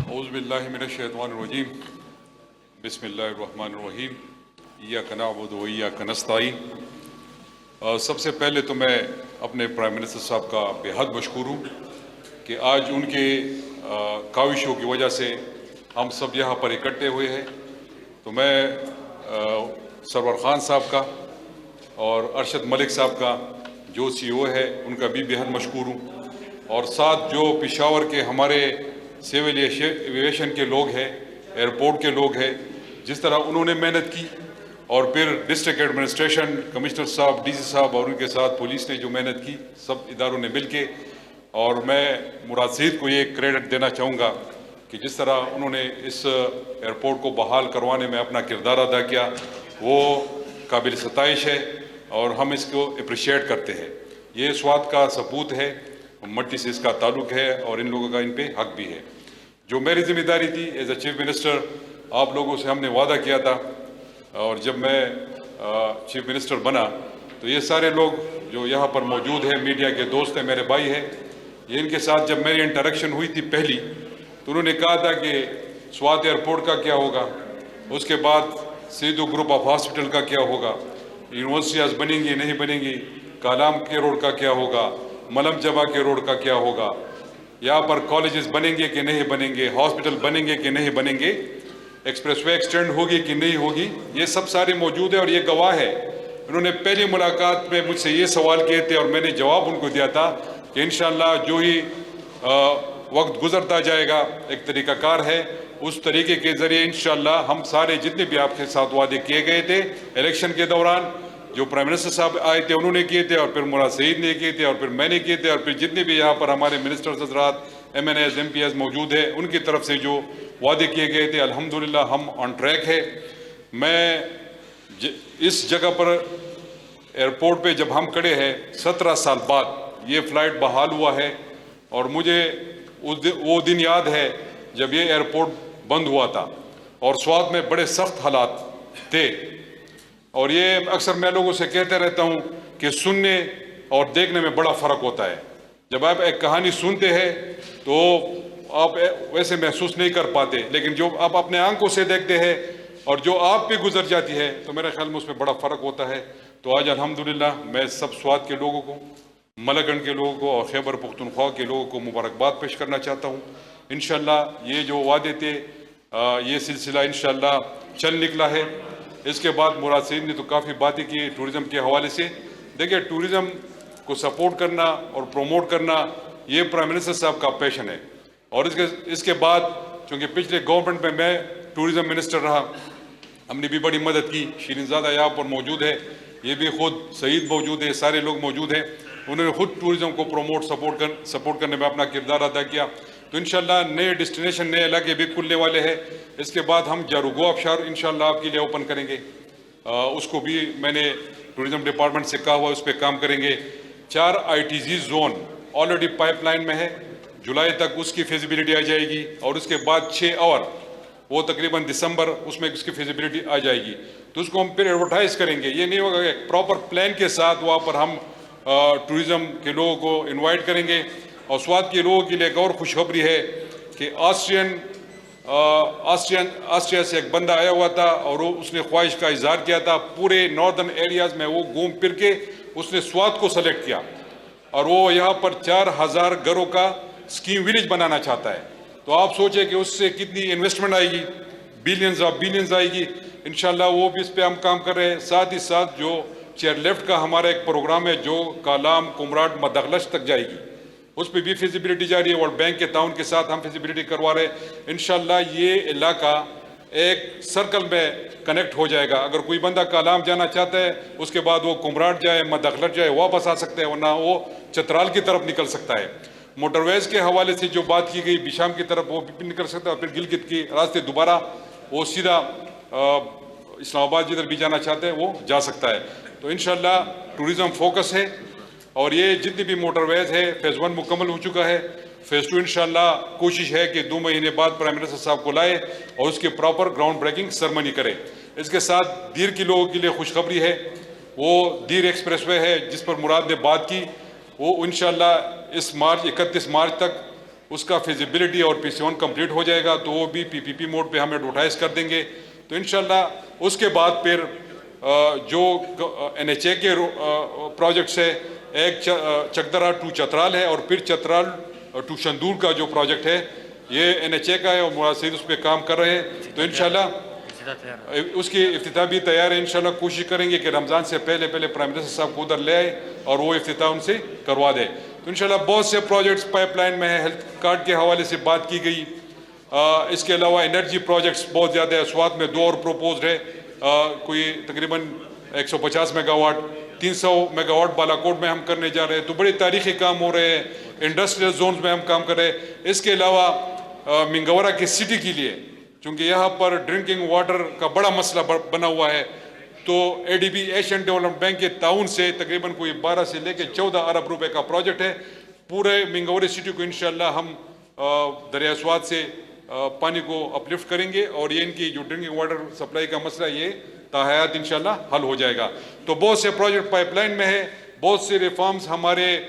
اعوذ باللہ من الشیطان الرجیم بسم اللہ الرحمن الرحیم ایاک نعبد و ایاک نستعین۔ سب سے پہلے تو میں اپنے پرائم منسٹر صاحب کا بے حد مشکور ہوں کہ آج ان کے کاوشوں کی وجہ سے ہم سب یہاں پر اکٹھے ہوئے ہیں۔ تو میں سرور خان صاحب کا اور ارشد ملک صاحب کا جو سی او ہے ان کا بھی بے حد مشکور ہوں، اور ساتھ جو پشاور کے ہمارے سول ایویشن کے لوگ ہیں، ایئرپورٹ کے لوگ ہیں، جس طرح انہوں نے محنت کی، اور پھر ڈسٹرکٹ ایڈمنسٹریشن کمشنر صاحب، ڈی سی صاحب اور ان کے ساتھ پولیس نے جو محنت کی، سب اداروں نے مل کے، اور میں مراد سعید کو یہ کریڈٹ دینا چاہوں گا کہ جس طرح انہوں نے اس ایئرپورٹ کو بحال کروانے میں اپنا کردار ادا کیا، وہ قابل ستائش ہے اور ہم اس کو اپریشیٹ کرتے ہیں۔ یہ سوات کا ثبوت ہے، مٹی سے اس کا تعلق ہے اور ان لوگوں کا ان پہ حق بھی ہے۔ جو میری ذمہ داری تھی ایز اے چیف منسٹر، آپ لوگوں سے ہم نے وعدہ کیا تھا، اور جب میں چیف منسٹر بنا تو یہ سارے لوگ جو یہاں پر موجود ہیں، میڈیا کے دوست ہیں، میرے بھائی ہیں، یہ ان کے ساتھ جب میری انٹریکشن ہوئی تھی پہلی، تو انہوں نے کہا تھا کہ سوات ایئرپورٹ کا کیا ہوگا، اس کے بعد سیدھو گروپ آف ہاسپٹل کا کیا ہوگا، یونیورسٹیاں بنیں گی نہیں بنیں گی، کالام کے روڈ کا کیا ہوگا، ملم جبا کے روڈ کا کیا ہوگا، یہاں پر کالجز بنیں گے کہ نہیں بنیں گے، ہاسپٹل بنیں گے کہ نہیں بنیں گے، ایکسپریس وے ایکسٹینڈ ہوگی کہ نہیں ہوگی، یہ سب سارے موجود ہیں اور یہ گواہ ہے۔ انہوں نے پہلی ملاقات میں مجھ سے یہ سوال کیے تھے اور میں نے جواب ان کو دیا تھا کہ انشاءاللہ جو ہی وقت گزرتا جائے گا، ایک طریقہ کار ہے، اس طریقے کے ذریعے انشاءاللہ ہم سارے جتنے بھی آپ کے ساتھ وعدے کیے گئے تھے الیکشن کے دوران، جو پرائم منسٹر صاحب آئے تھے انہوں نے کیے تھے، اور پھر مراد سعید نے کیے تھے، اور پھر میں نے کیے تھے، اور پھر جتنے بھی یہاں پر ہمارے منسٹرز حضرات، M N As, M P As موجود ہیں، ان کی طرف سے جو وعدے کیے گئے تھے، الحمدللہ ہم آن ٹریک ہے۔ میں اس جگہ پر ایئرپورٹ پہ جب ہم کھڑے ہیں 17 سال بعد یہ فلائٹ بحال ہوا ہے، اور مجھے وہ دن یاد ہے جب یہ ایئرپورٹ بند ہوا تھا اور سوات میں بڑے سخت حالات تھے، اور یہ اکثر میں لوگوں سے کہتے رہتا ہوں کہ سننے اور دیکھنے میں بڑا فرق ہوتا ہے۔ جب آپ ایک کہانی سنتے ہیں تو آپ ویسے محسوس نہیں کر پاتے، لیکن جو آپ اپنے آنکھوں سے دیکھتے ہیں اور جو آپ پہ گزر جاتی ہے تو میرے خیال میں اس میں بڑا فرق ہوتا ہے۔ تو آج الحمدللہ میں سب سوات کے لوگوں کو، ملگنڈ کے لوگوں کو اور خیبر پختونخوا کے لوگوں کو مبارکباد پیش کرنا چاہتا ہوں۔ انشاءاللہ یہ جو وعدے تھے یہ سلسلہ انشاءاللہ چل نکلا ہے۔ اس کے بعد مراد سعید نے تو کافی باتیں کی ٹورزم کے حوالے سے۔ دیکھیں، ٹورزم کو سپورٹ کرنا اور پروموٹ کرنا یہ پرائم منسٹر صاحب کا پیشن ہے، اور اس کے بعد چونکہ پچھلے گورنمنٹ میں میں ٹورزم منسٹر رہا، ہم نے بھی بڑی مدد کی۔ شیرین زادہ یہاں پر موجود ہے، یہ بھی خود، سعید موجود ہے، سارے لوگ موجود ہیں، انہوں نے خود ٹورزم کو پروموٹ سپورٹ کرنے میں اپنا کردار ادا کیا۔ تو انشاءاللہ نئے ڈیسٹینیشن، نئے علاقے بھی کھلنے والے ہیں۔ اس کے بعد ہم جاروگو آبشار انشاءاللہ آپ کے لیے اوپن کریں گے، اس کو بھی میں نے ٹورزم ڈپارٹمنٹ سے کہا ہوا، اس پہ کام کریں گے۔ 4 I T Z zone already pipe line میں ہے، جولائی تک اس کی فیزیبلٹی آ جائے گی، اور اس کے بعد 6 اور وہ تقریباً دسمبر اس میں اس کی فیزیبلٹی آ جائے گی۔ تو اس کو ہم پھر ایڈورٹائز کریں گے، یہ نہیں ہوگا کہ پراپر پلان کے ساتھ وہاں پر ہم ٹورزم کے لوگوں کو انوائٹ کریں گے۔ اور سوات کے لوگوں کے لیے ایک اور خوشخبری ہے کہ آسٹریا سے ایک بندہ آیا ہوا تھا، اور اس نے خواہش کا اظہار کیا تھا پورے ناردرن ایریاز میں وہ گھوم پھر کے اس نے سوات کو سلیکٹ کیا، اور وہ یہاں پر 4000 گھروں کا سکیم ویلیج بنانا چاہتا ہے۔ تو آپ سوچیں کہ اس سے کتنی انویسٹمنٹ آئے گی، بلینز آف بلینز آئے گی۔ انشاءاللہ وہ بھی اس پہ ہم کام کر رہے ہیں۔ ساتھ ہی ساتھ جو چیئر لیفٹ کا ہمارا ایک پروگرام ہے جو کالام، کمراٹ، مدغلش تک جائے گی، اس پہ بھی فیزیبلٹی جاری ہے، ورلڈ بینک کے تعاون کے ساتھ ہم فیزیبلٹی کروا رہے ہیں۔ انشاءاللہ یہ علاقہ ایک سرکل میں کنیکٹ ہو جائے گا۔ اگر کوئی بندہ کالام جانا چاہتا ہے اس کے بعد وہ کمراٹ جائے، مدغلش جائے، واپس آ سکتا ہے، ورنہ وہ چترال کی طرف نکل سکتا ہے۔ موٹر ویز کے حوالے سے جو بات کی گئی بیشام کی طرف، وہ بھی نکل سکتا ہے، اور پھر گلگت کی راستے دوبارہ وہ سیدھا اسلام آباد جدھر بھی جانا چاہتے ہیں وہ جا سکتا ہے۔ تو انشاءاللہ ٹورزم فوکس ہے، اور یہ جتنی بھی موٹر ویز ہے فیز 1 مکمل ہو چکا ہے، فیز 2 انشاءاللہ کوشش ہے کہ 2 مہینے بعد پرائم منسٹر صاحب کو لائے اور اس کے پراپر گراؤنڈ بریکنگ سرمنی کرے۔ اس کے ساتھ دیر کے لوگوں کے لیے خوشخبری ہے، وہ دیر ایکسپریس وے ہے جس پر مراد نے بات کی، وہ انشاءاللہ اس 31 مارچ تک اس کا فیزیبلٹی اور PC1 کمپلیٹ ہو جائے گا تو وہ بھی PPP موڈ پہ ہم ایڈورٹائز کر دیں گے. تو انشاءاللہ اس کے بعد پھر جو NHA کے پروجیکٹس ہے، ایک چکدرا ٹو چترال ہے اور پھر چترال ٹو شندور کا جو پروجیکٹ ہے یہ NHA کا ہے اور مراد سعید اس پہ کام کر رہے ہیں. تو انشاءاللہ اس کی افتتاح بھی تیار ہے. انشاءاللہ کوشش کریں گے کہ رمضان سے پہلے پرائم منسٹر صاحب کو ادھر لے آئے اور وہ افتتاح ان سے کروا دے. تو انشاءاللہ بہت سے پروجیکٹس پائپ لائن میں ہے. ہیلتھ کارڈ کے حوالے سے بات کی گئی. اس کے علاوہ انرجی پروجیکٹس بہت زیادہ ہے. سوات میں 2 اور پروپوزڈ ہے، کوئی تقریباً 150 mega what, 300 mega what Balakot میں ہم کرنے جا رہے ہیں. تو بڑے تاریخی کام ہو رہے ہیں. انڈسٹریل زونز میں ہم کام کر رہے ہیں. اس کے علاوہ منگورا کی سٹی کے لیے، چونکہ یہاں پر ڈرنکنگ واٹر کا بڑا مسئلہ بنا ہوا ہے، تو ADB ایشین ڈیولپمنٹ بینک کے تعاون سے تقریباً کوئی 12 سے لے کے 14 ارب روپے کا پروجیکٹ ہے. پورے منگوری سٹی کو انشاءاللہ ہم دریائے سوات سے پانی کو اپلفٹ کریں گے اور یہ ان کی جو ڈرنکنگ واٹر سپلائی کا مسئلہ یہ تاحیات انشاءاللہ حل ہو جائے گا. تو بہت سے پروجیکٹ پائپ لائن میں ہے. بہت سے ریفارمز ہمارے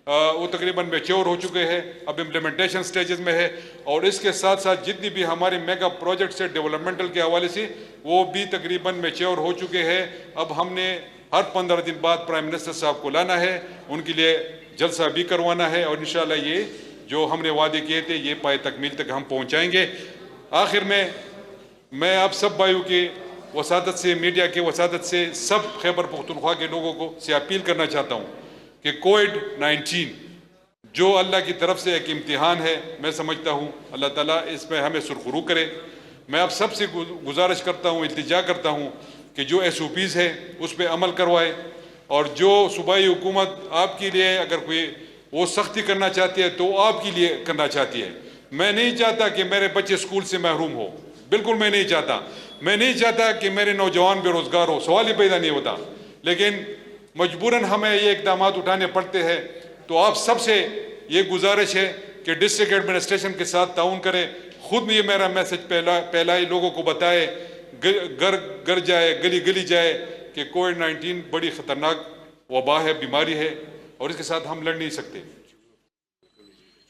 وہ تقریباً میچور ہو چکے ہیں، اب امپلیمنٹیشن سٹیجز میں ہے. اور اس کے ساتھ ساتھ جتنی بھی ہمارے میگا پروجیکٹس ہے ڈیولپمنٹل کے حوالے سے وہ بھی تقریباً میچور ہو چکے ہیں. اب ہم نے ہر 15 دن بعد پرائم منسٹر صاحب کو لانا ہے، ان کے لیے جلسہ بھی کروانا ہے اور انشاءاللہ یہ جو ہم نے وعدے کیے تھے یہ پائے تکمیل تک ہم پہنچائیں گے. آخر میں آپ سب بھائیوں کی وساطت سے، میڈیا کے وساطت سے سب خیبر پختونخوا کے لوگوں کو سے اپیل کرنا چاہتا ہوں کہ کووڈ-19 جو اللہ کی طرف سے ایک امتحان ہے، میں سمجھتا ہوں اللہ تعالیٰ اس میں ہمیں سرخرو کرے. میں آپ سب سے گزارش کرتا ہوں، التجا کرتا ہوں کہ جو SOPs ہے اس پہ عمل کروائے اور جو صوبائی حکومت آپ کے لیے اگر کوئی وہ سختی کرنا چاہتی ہے تو آپ کے لیے کرنا چاہتی ہے. میں نہیں چاہتا کہ میرے بچے اسکول سے محروم ہو، بالکل میں نہیں چاہتا. میں نہیں چاہتا کہ میرے نوجوان بے روزگار ہو، سوال ہی پیدا نہیں ہوتا. لیکن مجبوراً ہمیں یہ اقدامات اٹھانے پڑتے ہیں. تو آپ سب سے یہ گزارش ہے کہ ڈسٹرکٹ ایڈمنسٹریشن کے ساتھ تعاون کرے. خود یہ میرا میسج پھیلائے، لوگوں کو بتائے، گھر جائے، گلی گلی جائے کہ کووڈ-19 بڑی خطرناک وبا ہے، بیماری ہے اور اس کے ساتھ ہم لڑ نہیں سکتے.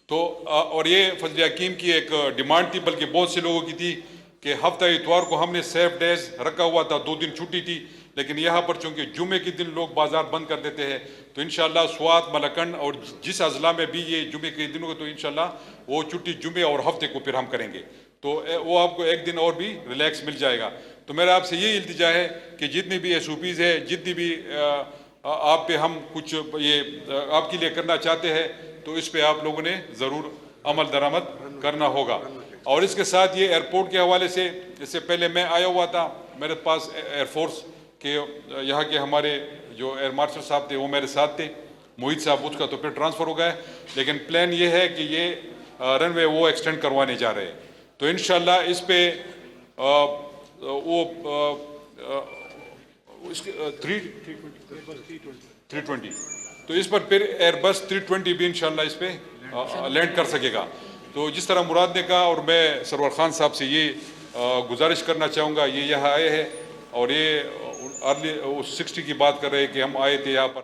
تو اور یہ فضل حکیم کی ایک ڈیمانڈ تھی، بلکہ بہت سے لوگوں کی تھی کہ ہفتہ اتوار کو ہم نے سیف ڈیز رکھا ہوا تھا، 2 دن چھٹی تھی. لیکن یہاں پر چونکہ جمعے کے دن لوگ بازار بند کر دیتے ہیں تو انشاءاللہ سوات، ملکنڈ اور جس اضلاع میں بھی یہ جمعے کے دنوں کو تو انشاءاللہ وہ چھٹی جمعے اور ہفتے کو پھر ہم کریں گے. تو وہ آپ کو ایک دن اور بھی ریلیکس مل جائے گا. تو میرا آپ سے یہ التجا ہے کہ جتنی بھی SOPs ہے، جتنی بھی آپ پہ ہم کچھ یہ آپ کے لیے کرنا چاہتے ہیں تو اس پہ آپ لوگوں نے ضرور عمل درآمد کرنا ہوگا. اور اس کے ساتھ یہ ایئرپورٹ کے حوالے سے، اس سے پہلے میں آیا ہوا تھا، میرے پاس ایئر فورس کہ یہاں کے ہمارے جو ایئر مارشل صاحب تھے وہ میرے ساتھ تھے، موہت صاحب، اس کا تو پھر ٹرانسفر ہو گیا. لیکن پلان یہ ہے کہ یہ رن وے وہ ایکسٹینڈ کروانے جا رہے ہیں. تو انشاءاللہ اس پہ وہ اس کے 320 تو اس پر پھر ایئر بس 320 بھی انشاءاللہ اس پہ لینڈ کر سکے گا. تو جس طرح مراد نے کہا، اور میں سرور خان صاحب سے یہ گزارش کرنا چاہوں گا، یہ یہاں آئے ہیں اور یہ ارلی 60 کی بات کر رہے ہیں کہ ہم آئے تھے یہاں پر